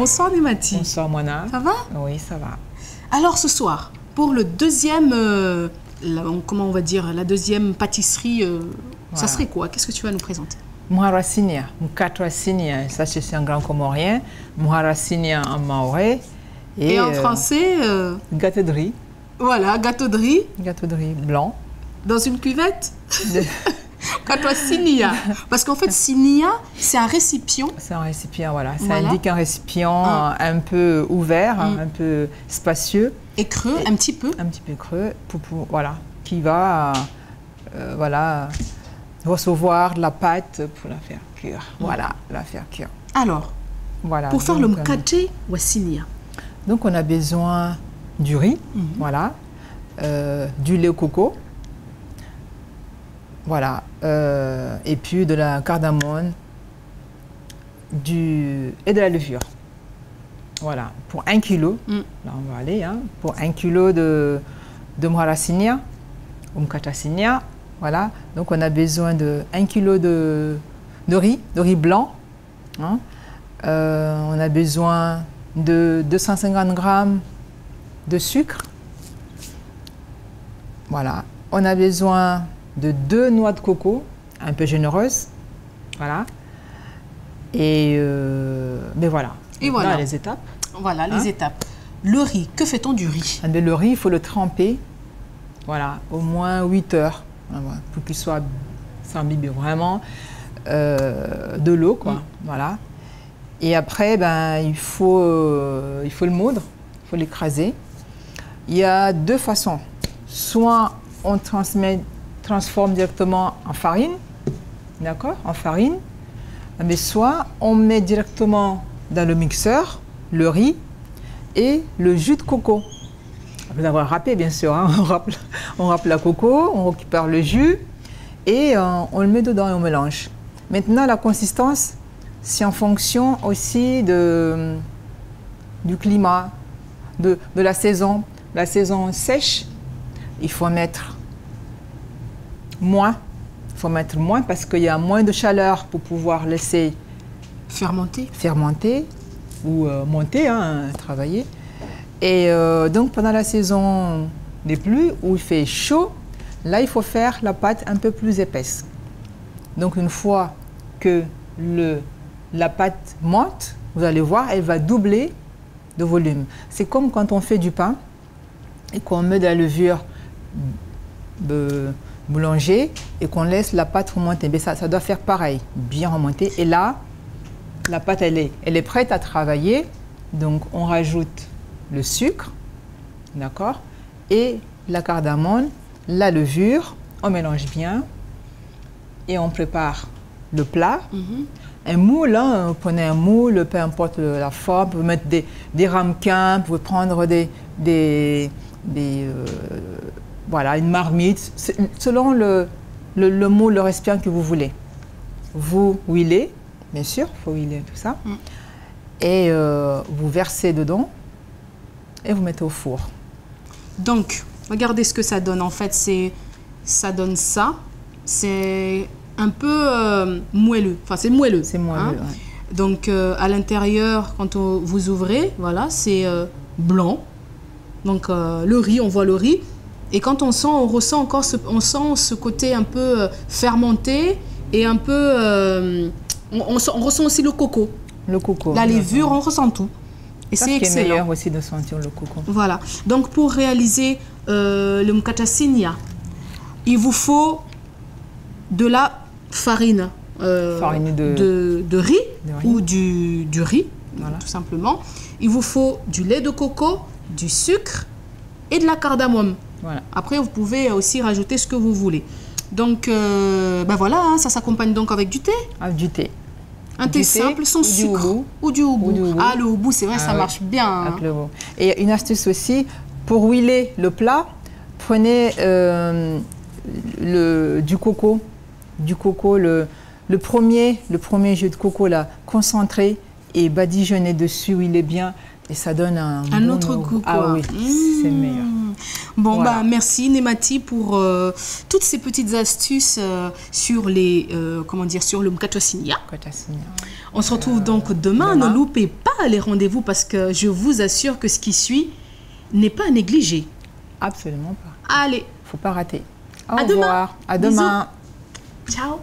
Bonsoir Némati. Bonsoir Mona. Ça va? Oui, ça va. Alors ce soir, pour le deuxième, comment on va dire, la deuxième pâtisserie, ça serait quoi? Qu'est-ce que tu vas nous présenter? Muharassinia, Mukatwassinia, ça c'est un grand comorien. Muharassinia en maoré. Et en français gâteau de riz. Voilà, gâteau de riz. Gâteau de riz blanc. Dans une cuvette. Katwassinia. Parce qu'en fait, sinia, c'est un récipient. C'est un récipient, voilà. Ça indique un récipient un peu ouvert, un peu spacieux. Et creux, un petit peu. Un petit peu creux, voilà, qui va voilà, recevoir de la pâte pour la faire cuire. Voilà, la faire cuire. Alors, voilà, pour faire le mukatwassinia. Donc, on a besoin du riz, voilà, du lait au coco. Voilà, et puis de la cardamome et de la levure. Voilà, pour 1 kilo, là on va aller, hein, pour 1 kilo de muharassinia, ou mukatwassinia, voilà. Donc on a besoin de 1 kilo de riz blanc. Hein. On a besoin de 250 grammes de sucre. Voilà, on a besoin de 2 noix de coco, un peu généreuses, voilà. Et mais voilà. Et voilà les étapes. Voilà les étapes. Le riz, que fait-on du riz? Le riz, il faut le tremper, voilà, au moins 8 heures, pour qu'il soit s'imbibe vraiment de l'eau, quoi, voilà. Et après, ben, il faut le moudre, il faut l'écraser. Il y a 2 façons. Soit on transforme directement en farine, d'accord, en farine, mais soit on met directement dans le mixeur le riz et le jus de coco. Après avoir râpé, bien sûr, hein, on râpe la coco, on récupère le jus et on le met dedans et on mélange. Maintenant, la consistance, c'est en fonction aussi du climat, de la saison. La saison sèche, il faut mettre moins. Il faut mettre moins parce qu'il y a moins de chaleur pour pouvoir laisser fermenter ou monter, hein, travailler. Et donc pendant la saison des pluies où il fait chaud, là il faut faire la pâte un peu plus épaisse. Donc une fois que la pâte monte, vous allez voir, elle va doubler de volume. C'est comme quand on fait du pain et qu'on met de la levure boulanger et qu'on laisse la pâte remonter. Mais ça doit faire pareil, bien remonter. Et là, la pâte, elle est prête à travailler. Donc, on rajoute le sucre, d'accord, et la cardamome, la levure. On mélange bien et on prépare le plat. Un moule, hein, vous prenez un moule, peu importe la forme, vous pouvez mettre des ramequins, vous pouvez prendre voilà, une marmite, selon le moule, le récipient que vous voulez. Vous huilez, bien sûr, il faut huiler tout ça, et vous versez dedans et vous mettez au four. Donc, regardez ce que ça donne. En fait, ça donne ça. C'est un peu moelleux. Enfin, c'est moelleux. C'est moelleux, hein. Ouais. Donc, à l'intérieur, quand vous ouvrez, voilà, c'est blanc. Donc, le riz, on voit le riz. Et quand on sent, on ressent encore ce côté un peu fermenté et un peu... on ressent aussi le coco. Le coco. La levure, on ressent tout. Et c'est excellent. C'est meilleur aussi de sentir le coco. Voilà. Donc, pour réaliser le mukatwassinia, il vous faut de la farine, de riz ou du riz, voilà, tout simplement. Il vous faut du lait de coco, du sucre et de la cardamome. Voilà. Après, vous pouvez aussi rajouter ce que vous voulez. Donc, ben voilà, hein, ça s'accompagne donc avec du thé. Avec du thé. Un thé simple, sans sucre. Ou du houbou. Ah, le houbou, c'est vrai, ça marche bien. Hein. Avec le houbou. Et une astuce aussi, pour huiler le plat, prenez du coco. Du coco, le premier jus de coco, là, concentré et badigeonné dessus, huilez bien. Et ça donne un autre goût. Ah oui, c'est meilleur. Bon, Voilà. bah, merci Nemati pour toutes ces petites astuces sur les, comment dire, sur le mkatosinia. On se retrouve donc demain. Ne loupez pas les rendez-vous parce que je vous assure que ce qui suit n'est pas à négliger. Absolument pas. Allez. Faut pas rater. Au À revoir. Demain. À demain. Bisous. Ciao.